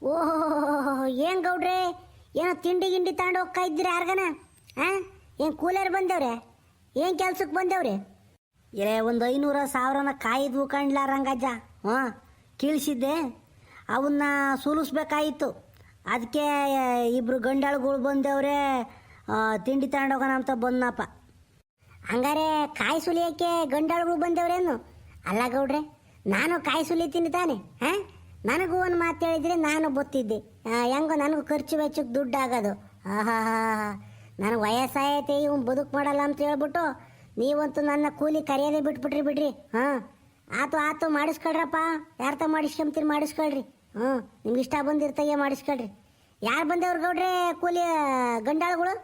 ಓಹೋ, ಏನ್ ಗೌಡ್ರೆ, ಏನೋ ತಿಂಡಿ ಗಿಂಡಿ ತಗೊಂಡು ಹೋಗ್ತಾ ಇದ್ದೀರಾ ಯಾರ್ಗನ? ಹಾಂ, ಏನು ಕೂಲರ್ ಬಂದವ್ರೆ? ಏನು ಕೆಲ್ಸಕ್ಕೆ ಬಂದವ್ರೆ? ಒಂದು 500,000 ಕಾಯ್ದು ಕಂಡ್ಲ ರಂಗಜ್ಜ. ಹಾಂ, ಕೀಳ್ಸಿದ್ದೆ, ಅವನ್ನ ಸುಲಿಸ್ಬೇಕಾಯಿತು. ಅದಕ್ಕೆ ಇಬ್ರು ಗಂಡಾಳುಗಳು ಬಂದವ್ರೆ, ತಿಂಡಿ ತಗೊಂಡೋಗೋಣ ಅಂತ ಬಂದನಪ್ಪ. ಹಂಗಾರೆ ಕಾಯಿ ಸುಲಿಯೋಕ್ಕೆ ಗಂಡಾಳುಗಳು ಬಂದವ್ರೇನು? ಅಲ್ಲ ಗೌಡ್ರೆ, ನಾನು ಕಾಯಿ ಸುಲಿತೀನಿ ತಾನೆ. ಹಾಂ, ನನಗೂ ಒಂದು ಮಾತು ಹೇಳಿದ್ರೆ ನಾನು ಬತ್ತಿದ್ದೆ. ಹೆಂಗೋ ನನಗೂ ಖರ್ಚು ವೆಚ್ಚಕ್ಕೆ ದುಡ್ಡು ಆಗೋದು. ಆಹಾ, ನನಗೆ ವಯಸ್ಸಾಯೈತೆ, ಇವ್ನು ಬದುಕು ಮಾಡಲ್ಲ ಅಂತ ಹೇಳ್ಬಿಟ್ಟು ನೀವಂತೂ ನನ್ನ ಕೂಲಿ ಕರೆಯೋದೇ ಬಿಟ್ಬಿಟ್ರಿ. ಹಾಂ, ಆತು ಮಾಡಿಸ್ಕೊಳ್ರಪ್ಪ. ಯಾರ್ತ ಮಾಡಿಸ್ಕೊಂತೀರಿ ಮಾಡಿಸ್ಕೊಳ್ರಿ. ಹ್ಞೂ, ನಿಮ್ಗೆ ಇಷ್ಟ ಬಂದಿರ್ತಾಗೆ ಮಾಡಿಸ್ಕೊಳ್ರಿ. ಯಾರು ಬಂದವ್ರು ಗೌಡ್ರೆ ಕೂಲಿ ಗಂಡಾಳುಗಳು?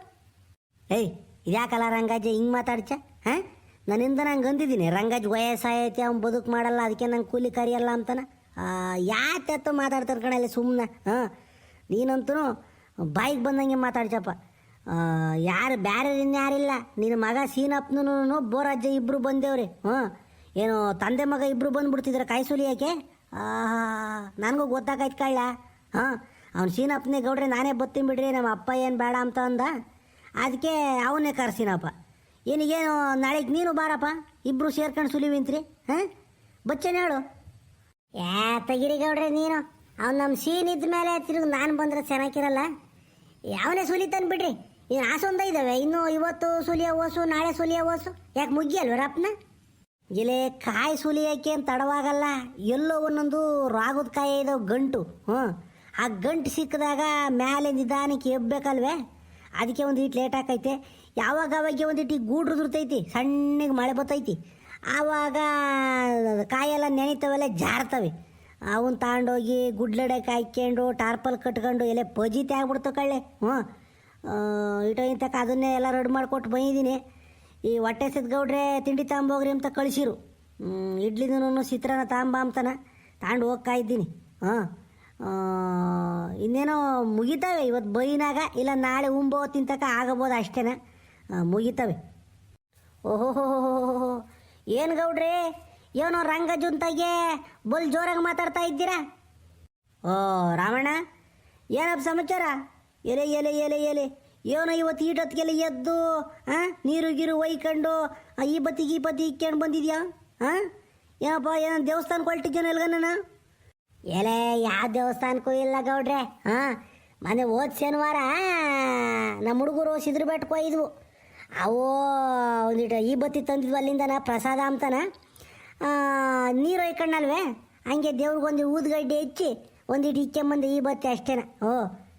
ಏಯ್, ಇದ್ಯಾಕಲ್ಲ ರಂಗಾಜಿ ಹಿಂಗೆ ಮಾತಾಡ್ಚ? ಹಾಂ, ನನ್ನಿಂದ ನಂಗೆ ಅಂದಿದ್ದೀನಿ ರಂಗಾಜ್ ವಯಸ್ಸಾಯೈತೆ, ಅವ್ನು ಬದುಕು ಮಾಡಲ್ಲ, ಅದಕ್ಕೆ ನಂಗೆ ಕೂಲಿ ಕರಿಯಲ್ಲ ಅಂತಾನ. ಯಾತತ್ತು ಮಾತಾಡ್ತಾರೆ ಕಣಲ್ಲಿ ಸುಮ್ಮನೆ. ಹಾಂ, ನೀನಂತೂ ಬಾಯಿಗೆ ಬಂದಂಗೆ ಮಾತಾಡ್ಚಪ್ಪ. ಯಾರು ಬೇರೆ ಇನ್ಯಾರಿಲ್ಲ, ನಿನ್ನ ಮಗ ಸೀನಪ್ಪನೂ ಬೋರಜ್ಜ ಇಬ್ಬರು ಬಂದೇವ್ರಿ. ಹಾಂ, ಏನು ತಂದೆ ಮಗ ಇಬ್ಬರು ಬಂದುಬಿಡ್ತಿದ್ರೆ ಕಾಯಿ ಸುಲಿಯೋಕ್ಕೆ. ನನಗೂ ಗೊತ್ತಾಗೈತೆ ಕಳ್ಳ. ಹಾಂ, ಅವ್ನು ಸೀನಪ್ಪನೇ ಗೌಡ್ರೆ ನಾನೇ ಬತ್ತೀನಿ ಬಿಡ್ರಿ, ನಮ್ಮ ಅಪ್ಪ ಏನು ಬೇಡ ಅಂತ ಅಂದ. ಅದಕ್ಕೆ ಅವನ್ನೇ ಕರ್ಸಿನಪ್ಪ. ಏನಿಗೇನು ನಾಳೆಗೆ ನೀನು ಬಾರಪ್ಪ, ಇಬ್ಬರು ಸೇರ್ಕೊಂಡು ಸುಲಿವಿಂತ್ರಿ. ಹಾಂ, ಬಚ್ಚೇನು ಹೇಳು. ತೆಗಿರಿ ಗೌಡ್ರೆ ನೀನು. ಅವ್ನು ನಮ್ಮ ಸೀನ್ ಇದ್ದ ಮೇಲೆ ತಿರುಗಿ ನಾನು ಬಂದರೆ ಚೆನ್ನಾಗಿರಲ್ಲ. ಯಾವನೇ ಸುಲಿತಾನೆ ಬಿಡ್ರಿ. ಇನ್ನು ಆಸೊಂದ ಇದ್ದಾವೆ, ಇನ್ನು ಇವತ್ತು ಸುಲಿಯೋ ಓಸು, ನಾಳೆ ಸುಲಿಯೋ ಓಸು. ಯಾಕೆ ಮುಗಿಯಲ್ವರಪ್ಪನ? ಇಲ್ಲೇ ಕಾಯಿ ಸುಲಿಯೋಕ್ಕೆ ಅಂತ ತಡವಾಗಲ್ಲ. ಎಲ್ಲೋ ಒಂದೊಂದು ರಾಗದ ಕಾಯಿ ಇದಾವೆ ಗಂಟು. ಹ್ಞೂ, ಆ ಗಂಟು ಸಿಕ್ಕಿದಾಗ ಮೇಲೆ ನಿಧಾನಕ್ಕೆ ಎಬ್ಬೇಕಲ್ವೇ, ಅದಕ್ಕೆ ಒಂದು ಇಟ್ಟು ಲೇಟ್ ಆಕೈತೆ. ಯಾವಾಗ ಒಂದಿಟ್ಟು ಗೂಡ್ರು ದುರ್ತೈತಿ, ಸಣ್ಣಗೆ ಮಳೆ ಬರ್ತೈತಿ, ಆವಾಗ ಕಾಯೆಲ್ಲ ನೆನಿತವೆಲ್ಲ ಜಾರ್ತವೆ. ಅವನ್ನ ತಗೊಂಡೋಗಿ ಗುಡ್ಲಡಕ್ಕೆ ಹಾಕ್ಕೊಂಡು ಟಾರ್ಪಲ್ ಕಟ್ಕೊಂಡು ಎಲೆ ಪಜಿತೆ ಆಗ್ಬಿಡ್ತು ಕಳ್ಳೆ. ಹ್ಞೂ, ಇಂತಕ್ಕೆ ಅದನ್ನೇ ಎಲ್ಲ ರೆಡಿ ಮಾಡಿಕೊಟ್ಟು ಬಂದಿದ್ದೀನಿ. ಈ ಹೊಟ್ಟೆ ಸಿದ್ಗೌಡ್ರೆ ತಿಂಡಿ ತಗೊಂಬೋಗ್ರಿ ಅಂತ ಕಳಿಸಿರು. ಇಡ್ಲಿನೂ ಚಿತ್ರಾನ್ನ ತಗೊಂಬ ಅಂತಾನ ತಗೊಂಡು ಹೋಗ್ತಾ ಇದ್ದೀನಿ. ಹಾಂ, ಇನ್ನೇನೋ ಮುಗಿತಾವೆ ಇವತ್ತು ಬೈನಾಗ, ಇಲ್ಲ ನಾಳೆ ಉಂಬೋ ತಿಂತಕ ಆಗಬೋದು ಅಷ್ಟೇನ, ಮುಗಿತವೆ. ಓಹೋ, ಏನು ಗೌಡ್ರೆ, ಏನೋ ರಂಗಜುಂತಾಗೆ ಬಲ್ ಜೋರಾಗಿ ಮಾತಾಡ್ತಾ ಇದ್ದೀರಾ? ಓ ರಾಮಣ್ಣ, ಏನಪ್ಪ ಸಮಾಚಾರ? ಎಲೆ ಎಲೆ ಎಲೆ ಎಲೆ ಏನೋ ಇವತ್ತು ಈಟೊತ್ತಿಗೆಲ್ಲ ಎದ್ದು ನೀರು ಗೀರು ಒಯ್ಕೊಂಡು ಈ ಬತ್ತಿ ಇಕ್ಕೊಂಡು ಬಂದಿದ್ಯಾ? ಹಾಂ, ಏನಪ್ಪ, ಏನೋ ದೇವಸ್ಥಾನಕ್ಕೆ ಹೊಲ್ಟಿದ್ದೇನೆ ಎಲ್ಗನ? ಎಲೆ ಯಾವ ದೇವಸ್ಥಾನಕ್ಕೂ ಇಲ್ಲ ಗೌಡ್ರೆ. ಹಾಂ, ಮೊನ್ನೆ ಹೋದ ಶನಿವಾರ ನಮ್ಮ ಹುಡುಗರು ಸಿದ್ರ ಬೆಟ್ಟಕ್ಕೆ ಹೋಗಿದ್ವು. ಅವು ಒಂದಿಟ್ಟು ಈ ಬತ್ತಿ ತಂದಿದ್ವು ಅಲ್ಲಿಂದನ ಪ್ರಸಾದ ಅಂತಾನ. ನೀರು ಒಯ್ಕೊಂಡಲ್ವೇ, ಹಂಗೆ ದೇವ್ರಿಗೊಂದು ಊದ್ಗಡ್ಡೆ ಹೆಚ್ಚಿ ಒಂದಿಟ್ಟು ಇಕ್ಕೊಂಬಂದು ಈ ಬತ್ತಿ ಅಷ್ಟೇನ. ಓ,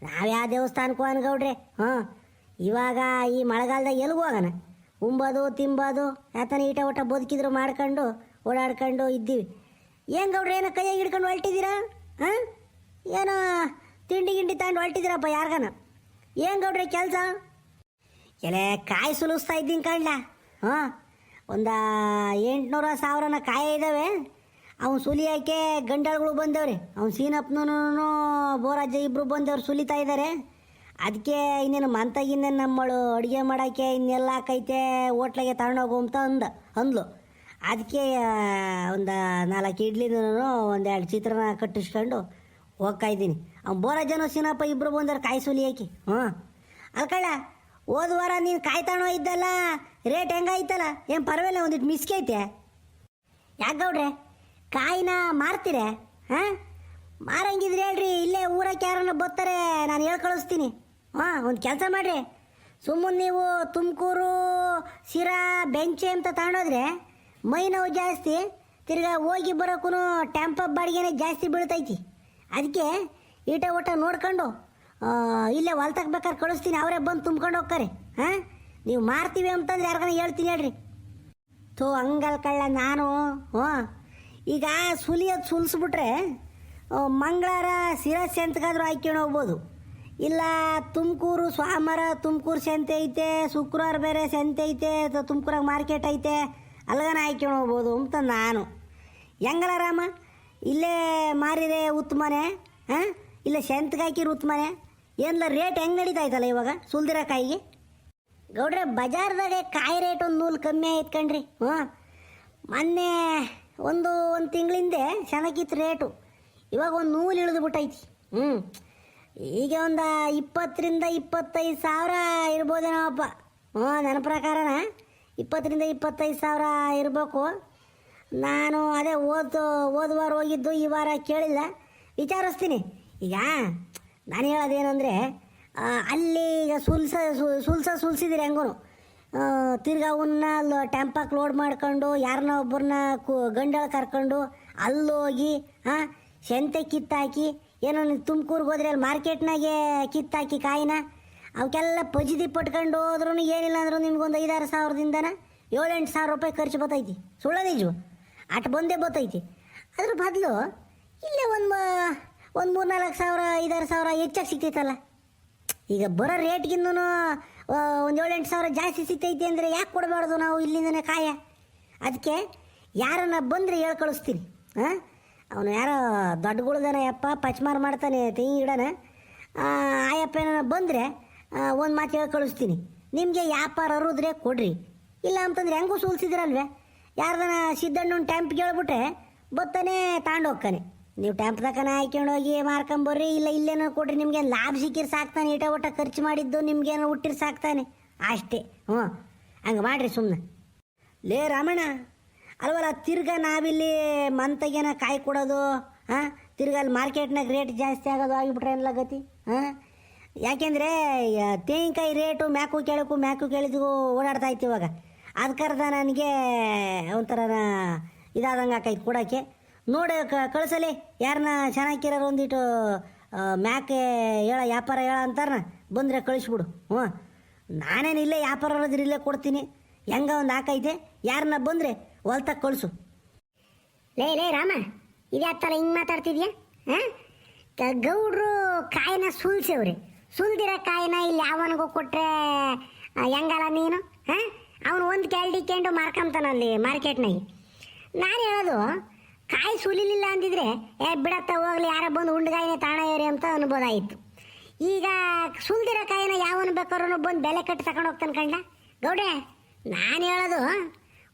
ನಾವು ಯಾವ ದೇವಸ್ಥಾನಕ್ಕೂ ಅನ್ಗೌಡ್ರೆ. ಹಾಂ, ಇವಾಗ ಈ ಮಳೆಗಾಲದಾಗ ಎಲ್ಗೂ ಹೋಗೋಣ, ಉಂಬೋದು ತಿಂಬೋದು ಯಾತನ ಈಟ ಊಟ ಬದುಕಿದ್ರು ಮಾಡ್ಕೊಂಡು ಓಡಾಡ್ಕೊಂಡು ಇದ್ದೀವಿ. ಏನು ಗೌಡ್ರೆ, ಏನೋ ಕೈಯಾಗಿ ಹಿಡ್ಕೊಂಡು ಹೊಲ್ಟಿದ್ದೀರಾ? ಹಾಂ, ಏನೋ ತಿಂಡಿ ಗಿಂಡಿ ತಗೊಂಡು ಹೊಲ್ಟಿದ್ದೀರಪ್ಪ ಯಾರ್ಗನ? ಏನು ಗೌಡ್ರೆ ಕೆಲಸ? ಎಲೆ ಕಾಯಿ ಸುಲಿಸ್ತಾ ಇದ್ದೀನಿ ಕಳ್ಳ. ಹಾಂ, ಒಂದು 800,000 ಕಾಯಿ ಇದ್ದಾವೆ. ಅವ್ನು ಸುಲಿಯೋಕ್ಕೆ ಗಂಡಾಳುಗಳು ಬಂದವ್ರಿ. ಅವ್ನು ಸೀನಪ್ಪನೂ ಬೋರಜ್ಜ ಇಬ್ಬರು ಬಂದವ್ರು ಸುಲಿತಾ ಇದ್ದಾರೆ. ಅದಕ್ಕೆ ಇನ್ನೇನು ಮಂತಾಗಿನ್ನೇನು ನಮ್ಮಳು ಅಡುಗೆ ಮಾಡೋಕ್ಕೆ ಇನ್ನೆಲ್ಲ ಹಾಕೈತೆ, ಹೋಟ್ಲಿಗೆ ತಗೊಂಡೋಗು ಅಂತ ಅಂದ್ಲು. ಅದಕ್ಕೆ ಒಂದು 4 ಇಡ್ಲಿನೂ 1-2 ಚಿತ್ರಾನ್ನ ಕಟ್ಟಿಸ್ಕೊಂಡು ಹೋಗ್ತಾ ಇದ್ದೀನಿ. ಅವ್ನು ಬೋರಜ್ಜನೂ ಸೀನಪ್ಪ ಇಬ್ಬರು ಬಂದವ್ರು ಕಾಯಿ ಸುಲಿಯೋಕೆ. ಹಾಂ, ಅಲ್ಕಳ್ಳ, ಹೋದ ವಾರ ನೀನು ಕಾಯಿ ತಗೊಂಡು ಇದ್ದಲ್ಲ, ರೇಟ್ ಹೆಂಗಾಯ್ತಲ್ಲ? ಏನು ಪರವಾಗಿಲ್ಲ, ಒಂದಿಟ್ಟು ಮಿಸ್ಕೈತೆ. ಯಾಕೆ ಗೌಡ್ರೆ, ಕಾಯಿನ ಮಾರ್ತೀರೆ? ಹಾಂ, ಮಾರಂಗಿದ್ರೆ ಹೇಳ್ರಿ, ಇಲ್ಲೇ ಊರಕ್ಕೆ ಯಾರನ್ನ ಬರ್ತಾರೆ, ನಾನು ಹೇಳಿ ಕಳಿಸ್ತೀನಿ. ಹಾಂ, ಒಂದು ಕೆಲಸ ಮಾಡಿರಿ, ಸುಮ್ಮನೆ ನೀವು ತುಮಕೂರು ಶಿರಾ ಬೆಂಚೆ ಅಂತ ತಗೊಂಡೋದ್ರೆ ಮೈ ನೋವು ಜಾಸ್ತಿ, ತಿರ್ಗಾ ಹೋಗಿ ಬರೋಕ್ಕೂ ಟೆಂಪೋ ಬಾಡಿಗೆನೇ ಜಾಸ್ತಿ ಬೀಳ್ತೈತಿ. ಅದಕ್ಕೆ ಈಟ ಊಟ ನೋಡ್ಕೊಂಡು ಇಲ್ಲೇ ಹೊಲ್ತಕ್ಕೆ ಬೇಕಾದ್ರೆ ಕಳಿಸ್ತೀನಿ, ಅವರೇ ಬಂದು ತುಂಬ್ಕೊಂಡು ಹೋಗ್ತಾರೆ. ಹಾಂ, ನೀವು ಮಾರ್ತೀವಿ ಅಂತಂದ್ರೆ ಯಾರಿಗಾನ ಹೇಳ್ತೀನಿ ಹೇಳ್ರಿ. ಹಂಗಲ್ ಕಳ್ಳ ನಾನು. ಹಾಂ, ಈಗ ಸುಲಿಯೋದು ಸುಲಿಸ್ಬಿಟ್ರೆ ಮಂಗಳವಾರ ಶಿರಾ ಸೆಂತ್ಗಾದ್ರೂ ಹಾಕ್ಕೊಂಡು ಹೋಗ್ಬೋದು, ಇಲ್ಲ ತುಮಕೂರು ಸೋಮವಾರ ತುಮಕೂರು ಸಂತೆ ಐತೆ, ಶುಕ್ರವಾರ ಬೇರೆ ಸಂತೆ ಐತೆ, ತುಮಕೂರಾಗ ಮಾರ್ಕೆಟ್ ಐತೆ, ಅಲ್ಗನ ಹಾಕ್ಕೊಂಡು ಹೋಗ್ಬೋದು ಅಂತ ನಾನು. ಹೆಂಗಲ್ಲ ರಾಮ, ಇಲ್ಲೇ ಮಾರಿರೆ ಉತ್ತಮನೆ, ಹಾಂ, ಇಲ್ಲ ಸೆಂತ್ಗೆ ಹಾಕಿರು ಉತ್ತಮನೆ. ಏನಿಲ್ಲ ರೇಟ್ ಹೆಂಗೆ ನಡೀತಾಯ್ತಲ್ಲ ಇವಾಗ ಸುಲ್ದಿರೋ ಕಾಯಿಗೆ? ಗೌಡ್ರೆ, ಬಜಾರ್ದಾಗೆ ಕಾಯಿ ರೇಟ್ ಒಂದು 100 ಕಮ್ಮಿ ಆಯ್ತು ಕಣ್ರಿ. ಹಾಂ, ಮೊನ್ನೆ ಒಂದು ತಿಂಗಳಿಂದೆ ಚೆನ್ನಾಗಿತ್ತು ರೇಟು, ಇವಾಗ ಒಂದು 100 ಇಳಿದು ಬಿಟ್ಟೈತಿ. ಹ್ಞೂ ಈಗ ಒಂದು 20-25 ಸಾವಿರ ಇರ್ಬೋದೇನೋಪ್ಪ. ಹ್ಞೂ ನನ್ನ ಪ್ರಕಾರನ 20-25 ಸಾವಿರ ಇರಬೇಕು. ನಾನು ಅದೇ ಓದುವಾರ ಹೋಗಿದ್ದು, ಈ ವಾರ ಕೇಳಿಲ್ಲ, ವಿಚಾರಿಸ್ತೀನಿ. ಈಗ ನಾನು ಹೇಳೋದೇನೆಂದರೆ, ಅಲ್ಲಿ ಈಗ ಸುಲ್ಸಿದಿರಿ ಹೆಂಗೂ ತಿರ್ಗಾ ಅವನ್ನ ಟೆಂಪಕ್ಕೆ ಲೋಡ್ ಮಾಡ್ಕೊಂಡು ಯಾರನ್ನ ಒಬ್ಬರನ್ನ ಗಂಡಳ ಕರ್ಕೊಂಡು ಅಲ್ಲೋಗಿ ಸೆಂತೆ ಕಿತ್ತಾಕಿ, ಏನೋ ತುಮಕೂರ್ಗೆ ಹೋದ್ರೆ ಅಲ್ಲಿ ಮಾರ್ಕೆಟ್ನಾಗೆ ಕಿತ್ತಾಕಿ ಕಾಯಿನ ಅವಕ್ಕೆಲ್ಲ ಪಜಿದಿ ಪಟ್ಕೊಂಡು ಹೋದ್ರೂ ಏನಿಲ್ಲ ಅಂದ್ರೂ ನಿಮ್ಗೊಂದು 5-6 ಸಾವಿರದಿಂದನ 7-8 ಸಾವಿರ ರೂಪಾಯಿ ಖರ್ಚು ಬರ್ತೈತಿ. ಸುಳ್ಳೋದಿಜು ಅಟ್ ಬಂದೇ ಬರ್ತೈತಿ. ಅದ್ರ ಬದಲು ಇಲ್ಲೇ ಒಂದು 3-4 ಸಾವಿರ 5-6 ಸಾವಿರ ಹೆಚ್ಚಾಗಿ ಸಿಗ್ತೈತಲ್ಲ. ಈಗ ಬರೋ ರೇಟ್ಗಿಂತ ಒಂದು 7-8 ಸಾವಿರ ಜಾಸ್ತಿ ಸಿಗ್ತೈತಿ ಅಂದರೆ ಯಾಕೆ ಕೊಡಬಾರ್ದು ನಾವು ಇಲ್ಲಿಂದನೇ ಕಾಯ? ಅದಕ್ಕೆ ಯಾರನ್ನ ಬಂದರೆ ಹೇಳಿ ಕಳಿಸ್ತೀನಿ. ಅವನು ಯಾರೋ ದೊಡ್ಡಗುಳ್ದನ ಯಪ್ಪ ಪಚ್ಮಾರ್ ಮಾಡ್ತಾನೆ ತೆಂಗಿ ಗಿಡನ, ಆಯಪ್ಪ ಏನಾರ ಬಂದರೆ ಒಂದು ಮಾತು ಹೇಳಿ ಕಳಿಸ್ತೀನಿ. ನಿಮಗೆ ವ್ಯಾಪಾರ ಅರುದ್ರೆ ಕೊಡ್ರಿ, ಇಲ್ಲ ಅಂತಂದ್ರೆ ಹೆಂಗೂ ಸುಲ್ಸಿದ್ರಲ್ವೇ, ಯಾರ್ದನ ಸಿದ್ದಣ್ಣನ ಟ್ಯಾಂಪ್ಗೆ ಹೇಳ್ಬಿಟ್ರೆ ಬತ್ತಾನೆ ತಾಂಡು ಹೋಗ್ತಾನೆ. ನೀವು ಟ್ಯಾಂಪ್ ತಕನ ಹಾಕ್ಕೊಂಡು ಹೋಗಿ ಮಾರ್ಕೊಂಬರ್ರಿ, ಇಲ್ಲ ಇಲ್ಲೇನೋ ಕೊಡ್ರಿ, ನಿಮ್ಗೇನು ಲಾಭ ಸಿಕ್ಕಿರ್ ಸಾಕ್ತಾನೆ, ಊಟ ಖರ್ಚು ಮಾಡಿದ್ದು ನಿಮ್ಗೇನೋ ಹುಟ್ಟಿರ್ ಸಾಕ್ತಾನೆ ಅಷ್ಟೇ. ಹಂಗೆ ಮಾಡ್ರಿ ಸುಮ್ಮನೆ. ಲೇ ರಾಮಣ್ಣ ಅಲ್ವಲ್ಲ, ತಿರ್ಗಾ ನಾವಿಲ್ಲಿ ಮಂತಗೇನ ಕಾಯಿ ಕೊಡೋದು, ತಿರ್ಗಾ ಅಲ್ಲಿ ಮಾರ್ಕೆಟ್ನಾಗ ರೇಟ್ ಜಾಸ್ತಿ ಆಗೋದು ಆಗಿಬಿಟ್ರೆ ಏನಿಲ್ಲ ಗತಿ. ಯಾಕೆಂದರೆ ತೆಂಗಿನಕಾಯಿ ರೇಟು ಮ್ಯಾಕು ಕೇಳಿದ್ಗೂ ಓಡಾಡ್ತಾ ಇತ್ತು ಇವಾಗ. ಅದಕ್ಕರ್ದ ನನಗೆ ಒಂಥರ ಇದಾದಂಗೆ ಆಕೈತೆ ಕೊಡೋಕ್ಕೆ. ನೋಡಿ ಕಳಿಸಲಿ ಯಾರನ್ನ ಚೆನ್ನಾಗಿರೋರು ಒಂದಿಟ್ಟು ಮ್ಯಾಕೆ ವ್ಯಾಪಾರ ಅಂತಾರ ಬಂದರೆ ಕಳಿಸ್ಬಿಡು. ನಾನೇನು ಇಲ್ಲೇ ವ್ಯಾಪಾರ ಇರೋದ್ರ ಇಲ್ಲೇ ಕೊಡ್ತೀನಿ, ಹೆಂಗ ಒಂದು ಹಾಕೈತೆ, ಯಾರನ್ನ ಬಂದರೆ ಹೊಲ್ತಕ್ಕೆ ಕಳಿಸು. ಲೇ ರಾಮ, ಇದ್ಯಾತ್ತಲ್ಲ ಹಿಂಗೆ ಮಾತಾಡ್ತಿದ್ಯಾ? ಗೌಡ್ರು ಕಾಯಿನ ಸುಲ್ಸವ್ರಿ, ಸುಲ್ದಿರೋ ಕಾಯಿನ ಇಲ್ಲಿ ಯಾವನಿಗೂ ಕೊಟ್ಟರೆ ಹೆಂಗಲ್ಲ ನೀನು? ಅವನು ಒಂದು ಕೆಲ್ಡಿಕೊಂಡು ಮಾರ್ಕೊಂತಾನಲ್ಲಿ ಮಾರ್ಕೆಟ್ನಾಗೆ. ನಾನು ಹೇಳೋದು, ಕಾಯಿ ಸುಲಿಲಿಲ್ಲ ಅಂದಿದ್ರೆ ಬಿಡತ್ತ ಹೋಗ್ಲಿ, ಯಾರ ಬಂದು ಉಂಡ್ಗಾಯಿನೇ ತಾಣಯ್ಯವ್ರಿ ಅಂತ ಅನ್ಬೋದಾಯಿತು. ಈಗ ಸುಲ್ದಿರೋ ಕಾಯಿನ ಯಾವನು ಬೇಕಾದ್ರೂ ಬಂದು ಬೆಲೆ ಕಟ್ಟಿ ತಗೊಂಡು ಹೋಗ್ತಾನೆ ಕಂಡ. ಗೌಡ್ರೆ ನಾನು ಹೇಳೋದು,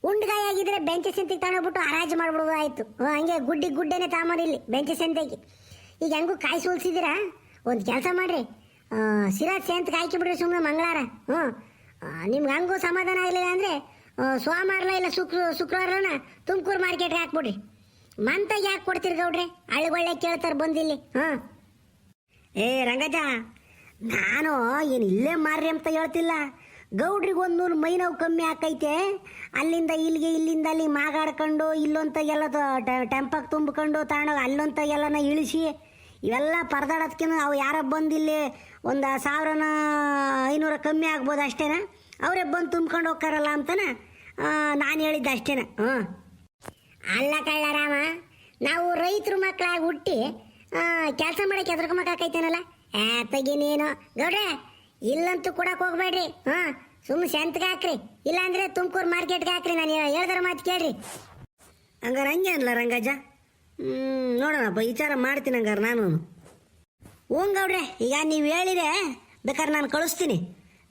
ಉಂಡ್ಗಾಯಿ ಆಗಿದ್ರೆ ಬೆಂಚಿ ಸಂತೆಗೆ ತಗೊಂಡೋಗ್ಬಿಟ್ಟು ಹರಾಜು ಮಾಡ್ಬಿಡೋದಾಯ್ತು. ಹಂಗೆ ಗುಡ್ಡೇನೆ ತಾಮರಿಲ್ಲಿ ಬೆಂಚಿ ಸಂತೆಗೆ. ಈಗ ಹೆಂಗೂ ಕಾಯಿ ಸುಲ್ಸಿದ್ದೀರಾ, ಒಂದು ಕೆಲಸ ಮಾಡಿರಿ, ಸಿರಾಜ್ ಸೇಂತ್ಗೆ ಹಾಕಿಬಿಡ್ರಿ ಸುಮ್ಮನೆ ಮಂಗಳವಾರ. ನಿಮ್ಗೆ ಹಂಗೂ ಸಮಾಧಾನ ಆಗಲಿಲ್ಲ ಅಂದರೆ ಸೋಮವಾರಲ ಇಲ್ಲ ಶುಕ್ರವಾರನ ತುಮಕೂರು ಮಾರ್ಕೆಟ್ಗೆ ಹಾಕ್ಬಿಡ್ರಿ. ಮಂತಾಗ ಯಾಕೆ ಕೊಡ್ತೀರಿ ಗೌಡ್ರೆ? ಹಳ್ಳಿಗೊಳ್ಳೆ ಕೇಳ್ತಾರೆ ಬಂದಿಲ್ಲಿ. ರಂಗಜ, ನಾನು ಏನು ಇಲ್ಲೇ ಮಾರ್ರಿ ಅಂತ ಹೇಳ್ತಿಲ್ಲ. ಗೌಡ್ರಿಗೆ ಒಂದು 100 ಮೈ ನೋವು ಕಮ್ಮಿ ಆಕೈತೆ, ಅಲ್ಲಿಂದ ಇಲ್ಲಿಗೆ ಇಲ್ಲಿಂದ ಅಲ್ಲಿ ಮಾಗಾಡ್ಕೊಂಡು ಇಲ್ಲೊಂತಾಗೆಲ್ಲ ಟೆಂಪಕ್ಕೆ ತುಂಬಿಕೊಂಡು ತಗೊಂಡೋಗಿ ಅಲ್ಲೊಂತಾಗೆಲ್ಲನ ಇಳಿಸಿ ಇವೆಲ್ಲ ಪರದಾಡೋದ್ಕಿನ ಅವು ಯಾರ ಬಂದಿಲ್ಲಿ 1,500 ಕಮ್ಮಿ ಆಗ್ಬೋದು ಅಷ್ಟೇನ, ಅವರೇ ಬಂದು ತುಂಬ್ಕೊಂಡು ಹೋಗ್ತಾರಲ್ಲ ಅಂತನ ನಾನು ಹೇಳಿದ್ದೆ ಅಷ್ಟೇನ. ಅಲ್ಲ ಕಳ್ಳರಾಮ, ನಾವು ರೈತರು ಮಕ್ಕಳಾಗಿ ಹುಟ್ಟಿ ಕೆಲಸ ಮಾಡೋಕೆ ಎದ್ರಕೊಂಬಕಾಕೈತೇನಲ್ಲ. ತೆಗಿ ನೀನು ಗೌಡ್ರೆ, ಇಲ್ಲಂತೂ ಕೊಡಕ್ಕೆ ಹೋಗ್ಬೇಡ್ರಿ. ಸುಮ್ಮನೆ ಸೆಂತ್ಗೆ ಹಾಕ್ರಿ, ಇಲ್ಲಾಂದ್ರೆ ತುಮಕೂರು ಮಾರ್ಕೆಟ್ಗೆ ಹಾಕ್ರಿ. ನಾನು ಹೇಳ್ದಾರ ಮಾತು ಕೇಳ್ರಿ. ಹಂಗಾರೆ ಹಂಗೆ ಅನ್ಲ ರಂಗಜ್ಜ, ನೋಡೋಣಪ್ಪ, ವಿಚಾರ ಮಾಡ್ತೀನಿ ಹಂಗಾರೆ ನಾನು. ಗೌಡ್ರೆ, ಈಗ ನೀವು ಹೇಳಿದ್ರೆ ಬೇಕಾದ್ರೆ ನಾನು ಕಳಿಸ್ತೀನಿ.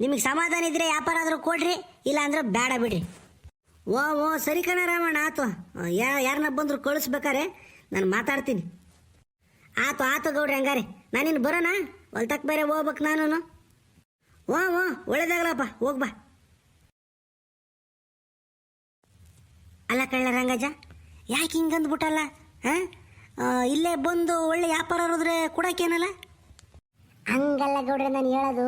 ನಿಮಗೆ ಸಮಾಧಾನ ಇದ್ರೆ ವ್ಯಾಪಾರ ಆದರೂ ಕೊಡ್ರಿ, ಇಲ್ಲ ಅಂದ್ರೆ ಬೇಡ ಬಿಡ್ರಿ. ಸರಿ ಕಣ ರಾಮಣ್ಣ, ಆತು. ಯಾರನ್ನ ಬಂದ್ರು ಕಳಿಸ್ಬೇಕಾರೆ ನಾನು ಮಾತಾಡ್ತೀನಿ. ಆತು ಗೌಡ್ರಿ, ಹಂಗಾರೆ ನಾನಿನ್ನು ಬರೋಣ, ಹೊಲ್ತಕ್ಕೆ ಬೇರೆ ಹೋಗ್ಬೇಕು ನಾನು. ಒಳ್ಳೇದಾಗಲಪ್ಪ, ಹೋಗ್ಬಾ. ಅಲ್ಲ ಕಳ್ಳ ರಂಗಜ್ಜ, ಯಾಕೆ ಹಿಂಗಂದ್ಬಿಟ್ಟಲ್ಲ? ಇಲ್ಲೇ ಬಂದು ಒಳ್ಳೆ ವ್ಯಾಪಾರ ಹೋದ್ರೆ ಕೊಡೋಕೇನಲ್ಲ? ಹಂಗಲ್ಲ ಗೌಡ್ರೆ, ನಾನು ಹೇಳೋದು,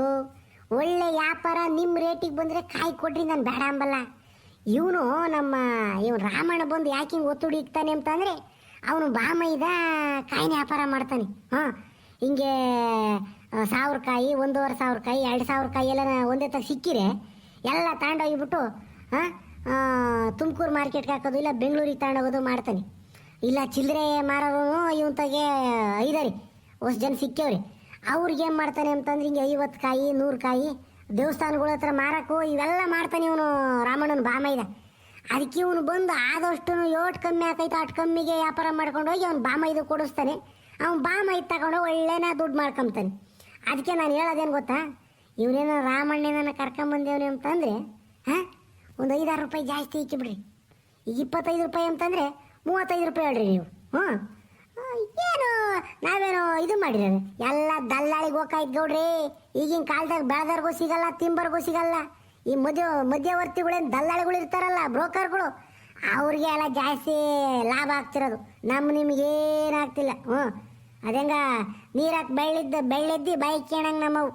ಒಳ್ಳೆ ವ್ಯಾಪಾರ ನಿಮ್ಮ ರೇಟಿಗೆ ಬಂದರೆ ಕಾಯಿ ಕೊಡ್ರಿ, ನಾನು ಬೇಡ ಅಂಬಲ್ಲ. ಇವನು ರಾಮಣ್ಣ ಬಂದು ಯಾಕೆ ಹಿಂಗೆ ಒತ್ತುಡಿ ಇಕ್ತಾನೆ ಅಂತಂದರೆ, ಅವನು ಬಾಮೈದ ಕಾಯಿನ ವ್ಯಾಪಾರ ಮಾಡ್ತಾನೆ. ಹಿಂಗೆ 1,000 ಕಾಯಿ, 1,500 ಕಾಯಿ, 2,000 ಕಾಯಿ ಎಲ್ಲ ಒಂದೇ ತಗ ಸಿಕ್ಕಿರೆ ಎಲ್ಲ ತಗೊಂಡೋಗಿಬಿಟ್ಟು ತುಮಕೂರು ಮಾರ್ಕೆಟ್ಗೆ ಹಾಕೋದು, ಇಲ್ಲ ಬೆಂಗಳೂರಿಗೆ ತಗೊಂಡೋಗೋದು ಮಾಡ್ತಾನೆ. ಇಲ್ಲ ಚಿಲ್ಲರೆ ಮಾರೋರು ಇವನ್ ತಗೆ ಐದಾರಿ ಹೊಸ ಜನ ಸಿಕ್ಕವ್ರಿ. ಅವ್ರಿಗೆ ಏನು ಮಾಡ್ತಾನೆ ಅಂತಂದ್ರೆ ಹಿಂಗೆ 50 ಕಾಯಿ 100 ಕಾಯಿ ದೇವಸ್ಥಾನಗಳ ಹತ್ರ ಮಾರಕ್ಕೂ ಇವೆಲ್ಲ ಮಾಡ್ತಾನೆ ಇವನು ರಾಮಣ್ಣನ ಬಾಮೈದ. ಅದಕ್ಕೆ ಇವನು ಬಂದು ಆದಷ್ಟು ಏಟ್ ಕಮ್ಮಿ ಆಕೈತೆ ಅಷ್ಟು ಕಮ್ಮಿಗೆ ವ್ಯಾಪಾರ ಮಾಡ್ಕೊಂಡು ಹೋಗಿ ಅವ್ನು ಬಾಮೈದು ಕೊಡಿಸ್ತಾನೆ. ಅವ್ನು ಬಾಮೈದು ತಗೊಂಡು ಒಳ್ಳೆನ ದುಡ್ಡು ಮಾಡ್ಕೊಂತಾನೆ. ಅದಕ್ಕೆ ನಾನು ಹೇಳೋದೇನು ಗೊತ್ತಾ, ಇವನೇನೋ ರಾಮಣ್ಣನ ಕರ್ಕೊಂಬಂದೇವನಿ ಅಂತಂದರೆ ಒಂದು 5-6 ರೂಪಾಯಿ ಜಾಸ್ತಿ ಇಕ್ಕಿಬಿಡ್ರಿ. ಈಗ 25 ರೂಪಾಯಿ ಅಂತಂದರೆ 35 ರೂಪಾಯಿ ಹೇಳ್ರಿ ನೀವು. ಏನು ನಾವೇನೋ ಇದು ಮಾಡಿರೋದು ಎಲ್ಲ ದಲ್ಲಾಳಿಗೆ ಹೋಗಾಯ್ತು ಗೌಡ್ರಿ. ಈಗಿನ ಕಾಲದಾಗ ಬೆಳೆದವ್ರಿಗೂ ಸಿಗಲ್ಲ, ತಿಂಬರ್ಗೂ ಸಿಗಲ್ಲ. ಈ ಮಧ್ಯವರ್ತಿಗಳೇನು ದಲ್ಲಾಳಿಗಳು ಇರ್ತಾರಲ್ಲ, ಬ್ರೋಕರ್ಗಳು, ಅವ್ರಿಗೆ ಎಲ್ಲ ಜಾಸ್ತಿ ಲಾಭ ಆಗ್ತಿರೋದು. ನಿಮಗೇನಾಗ್ತಿಲ್ಲ. ಅದಂಗ ನೀರಾಕ್ ಬೆಳ್ಳೆದ್ದಿ ಬಾಯಿ ಕೇಳಂಗೆ ನಮ್ಮವು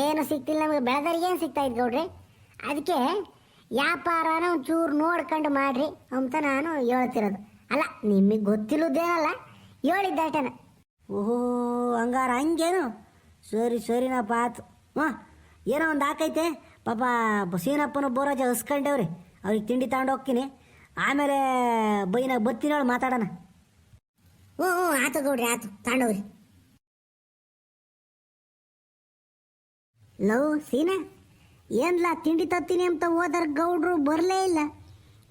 ಏನು ಸಿಗ್ತಿಲ್ಲ ನಮಗೆ. ಬೆಳೆದವ್ರಿಗೆ ಏನು ಸಿಗ್ತಾಯಿತ್ತು ಗೌಡ್ರಿ. ಅದಕ್ಕೆ ವ್ಯಾಪಾರನ ಒಂಚೂರು ನೋಡ್ಕೊಂಡು ಮಾಡ್ರಿ ಅಂತ ನಾನು ಹೇಳ್ತಿರೋದು. ಅಲ್ಲ, ನಿಮಗೆ ಗೊತ್ತಿಲ್ಲದೇನಲ್ಲ, ಹೇಳಿದ್ದಾಟನ. ಓಹೋ, ಹಂಗಾರ ಹಂಗೇನು? ಸರಿ ಸರಿನಪ್ಪ, ಆತು. ಏನೋ ಒಂದು ಹಾಕೈತೆ ಪಾಪ. ಸೀನಪ್ಪನ ಬೋರಾಜ ಹಸ್ಕೊಂಡವ್ರಿ, ಅವ್ರಿಗೆ ತಿಂಡಿ ತಗೊಂಡು ಹೋಗ್ತೀನಿ. ಆಮೇಲೆ ಬೈನಾಗ ಬತ್ತೀನಿ ಹೇಳಿ ಮಾತಾಡೋಣ. ಹ್ಞೂ ಆತು ಗೌಡ್ರಿ, ಆತು ತಗೊಂಡವ್ರಿ. ಲವ್ ಸೀನಾ, ಏನ್ಲ ತಿಂಡಿ ತತ್ತೀನಿ ಅಂತ ಹೋದ್ರ ಗೌಡ್ರು ಬರಲೇ ಇಲ್ಲ.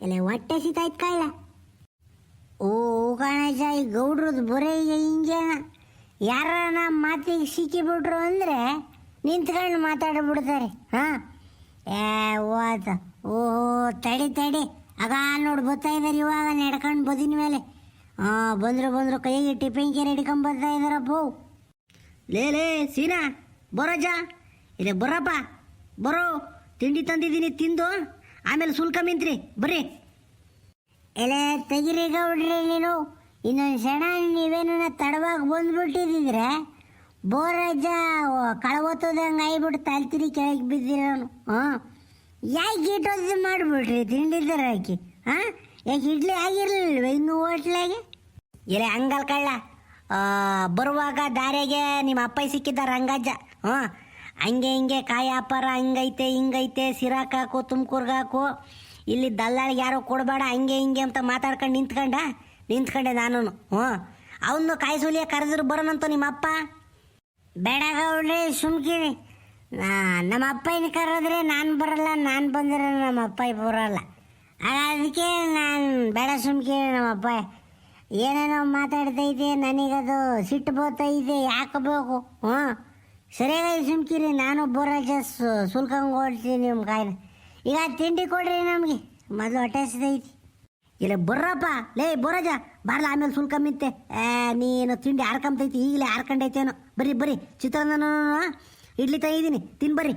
ಎಲ್ಲ ಹೊಟ್ಟೆ ಸಿತಾಯ್ತು ಕಾಳ. ಓ ಗಣೇಶ, ಈ ಗೌಡ್ರದ್ದು ಬರೇ ಹಿಂಗೇನ. ಯಾರ ನಮ್ಮ ಮಾತಿಗೆ ಸಿಕ್ಕಿಬಿಟ್ರು ಅಂದರೆ ನಿಂತ್ಕೊಂಡು ಮಾತಾಡ್ಬಿಡ್ತಾರೆ. ಹಾಂ, ಓತ. ಓಹೋ, ತಡಿ ಆಗ ನೋಡಿ ಬರ್ತಾ ಇದ್ದಾರೆ. ಇವಾಗ ನಡ್ಕೊಂಡು ಬದಿನ ಮೇಲೆ ಬಂದರು ಕೈಗೆ ಟಿಫಿನ್ ಕೇರ್ ಹಿಡ್ಕೊಂಡು ಬರ್ತಾ ಇದ್ದಾರಪ್ಪ. ಲೇ ಸೀನಾ, ಬರೋಜ ಇದೆ, ಬರಪ್ಪ ಬರೋ. ತಿಂಡಿ ತಂದಿದ್ದೀನಿ, ತಿಂದು ಆಮೇಲೆ ಸುಲ್ಕ ಮಿಂತ್ರಿ ಬರ್ರಿ. ಎಲೆ ತೆಗಿರಿ ಗೌಡ್ರಿ, ನೀನು ಇನ್ನೊಂದು ಕ್ಷಣ ನೀವೇನ ತಡವಾಗಿ ಬಂದ್ಬಿಟ್ಟಿದ್ರೆ ಬೋರಜ್ಜ ಕಳವತ್ತದಂಗೆ ಆಗ್ಬಿಟ್ಟು ತಾಳ್ತಿರಿ ಕೆಳಗೆ ಬಿದ್ದಿರೋನು. ಯಾಕೆ ಗೀಟೋದು ಮಾಡಿಬಿಟ್ರಿ ತಿಂಡಿದ್ದಾರ ಹಾಕಿ? ಯಾಕೆ ಇಡ್ಲಿ ಆಗಿರ್ಲಿಲ್ವ ಇನ್ನು ಹೋಟ್ಲಾಗೆ? ಎಲೆ ಹಂಗಲ್ ಕಳ್ಳ, ಬರುವಾಗ ದಾರಿಗೆ ನಿಮ್ಮ ಅಪ್ಪ ಸಿಕ್ಕಿದ್ದ ರಂಗಜ್ಜ. ಹಂಗೆ ಹಿಂಗೆ ಕಾಯಿ ವ್ಯಾಪಾರ ಹಂಗೈತೆ ಹಿಂಗೈತೆ, ಸಿರಾಕಾಕು ತುಮಕೂರ್ಗಾಕು, ಇಲ್ಲಿ ದಲ್ಲಾಳಿಗೆ ಯಾರೋ ಕೊಡಬೇಡ ಹಂಗೆ ಹಿಂಗೆ ಅಂತ ಮಾತಾಡ್ಕೊಂಡು ನಿಂತ್ಕೊಂಡೆ ನಾನು. ಅವನು ಕಾಯಿ ಸುಲಿಯ ಕರೆದ್ರು ಬರೋಣಂತ ನಿಮ್ಮ ಅಪ್ಪ. ಬೇಡ ಗೌಡ್ರಿ, ಸುಮ್ಕಿರಿ. ನಮ್ಮ ಅಪ್ಪನ ಕರೆದ್ರೆ ನಾನು ಬರಲ್ಲ, ನಾನು ಬಂದರೆ ನಮ್ಮ ಅಪ್ಪ ಬರಲ್ಲ. ಅದಕ್ಕೆ ನಾನು ಬೇಡ, ಸುಮ್ಕಿರಿ. ನಮ್ಮ ಅಪ್ಪ ಏನೇನೋ ಮಾತಾಡ್ತೈತೆ, ನನಗದು ಸಿಟ್ಟು ಬೋತೈತೆ, ಯಾಕಬೇಕು? ಸರಿಯಾಗಿ ಸುಮ್ಕಿರಿ. ನಾನು ಬೋರಾಜ ಸುಲ್ಕಂಗೆ ಓಡ್ತೀನಿ ನಿಮ್ಮ ಕಾಯಿನ. ಈಗ ತಿಂಡಿ ಕೊಡ್ರಿ ನಮಗೆ, ಮೊದಲು ಹೊಟ್ಟೆ ಹಸಿದೈತಿ. ಇಲ್ಲ ಬರ್ರಪ್ಪ, ಲೇ ಬೋರಾಜ ಬಾರ್ಲ, ಆಮೇಲೆ ಸುಲ್ಕ ಮಿಂತೆ. ನೀನು ತಿಂಡಿ ಹಾರ್ಕೊಂಬತೈತಿ, ಈಗಲೇ ಹಾರ್ಕೊಂಡೈತೇನೋ. ಬರ್ರಿ ಚಿತ್ರಾನ್ನ ಇಡ್ಲಿ ತಂದಿದ್ದೀನಿ, ತಿನ್ ಬರ್ರಿ.